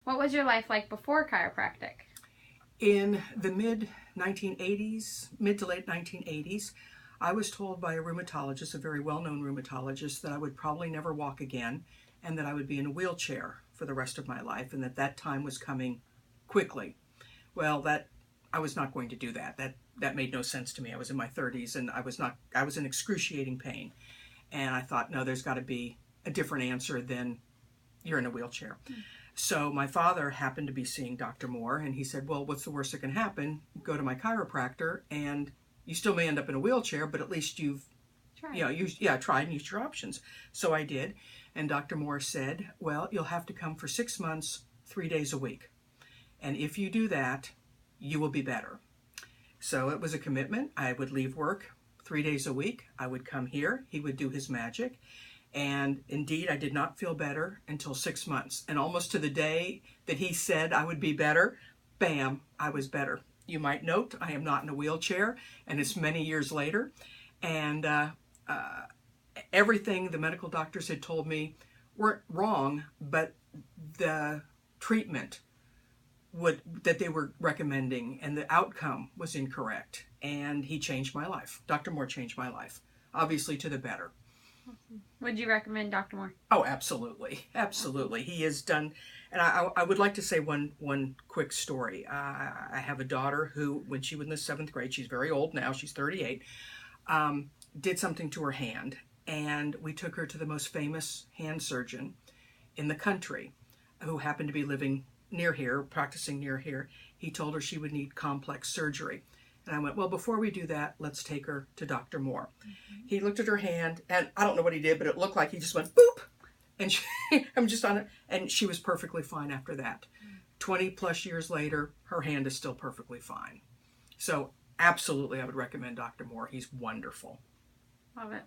What was your life like before chiropractic? In the mid to late 1980s, I was told by a rheumatologist, a very well-known rheumatologist, that I would probably never walk again and that I would be in a wheelchair for the rest of my life and that time was coming quickly. Well, I was not going to do that. That made no sense to me. I was in my 30s and I was in excruciating pain. And I thought, no, there's got to be a different answer than you're in a wheelchair. So my father happened to be seeing Dr. Moore, and he said, well, what's the worst that can happen? Go to my chiropractor, and you still may end up in a wheelchair, but at least you've tried and used your options. So I did, and Dr. Moore said, well, you'll have to come for 6 months, 3 days a week. And if you do that, you will be better. So it was a commitment. I would leave work 3 days a week. I would come here. He would do his magic. And indeed, I did not feel better until 6 months. And almost to the day that he said I would be better, bam, I was better. You might note I am not in a wheelchair, and it's many years later. And everything the medical doctors had told me weren't wrong, but the treatment that they were recommending and the outcome was incorrect. And he changed my life. Dr. Moore changed my life, obviously to the better. Would you recommend Dr. Moore? Oh, absolutely. Absolutely. He has done, and I would like to say one quick story. I have a daughter who, when she was in the 7th grade, she's very old now, she's 38, did something to her hand. And we took her to the most famous hand surgeon in the country who happened to be living near here, practicing near here. He told her she would need complex surgery. And I went, well, before we do that, let's take her to Dr. Moore. Mm-hmm. He looked at her hand, and I don't know what he did, but it looked like he just went, boop! And I'm just on it. And she was perfectly fine after that. 20 plus years later, her hand is still perfectly fine. So absolutely, I would recommend Dr. Moore. He's wonderful. Love it.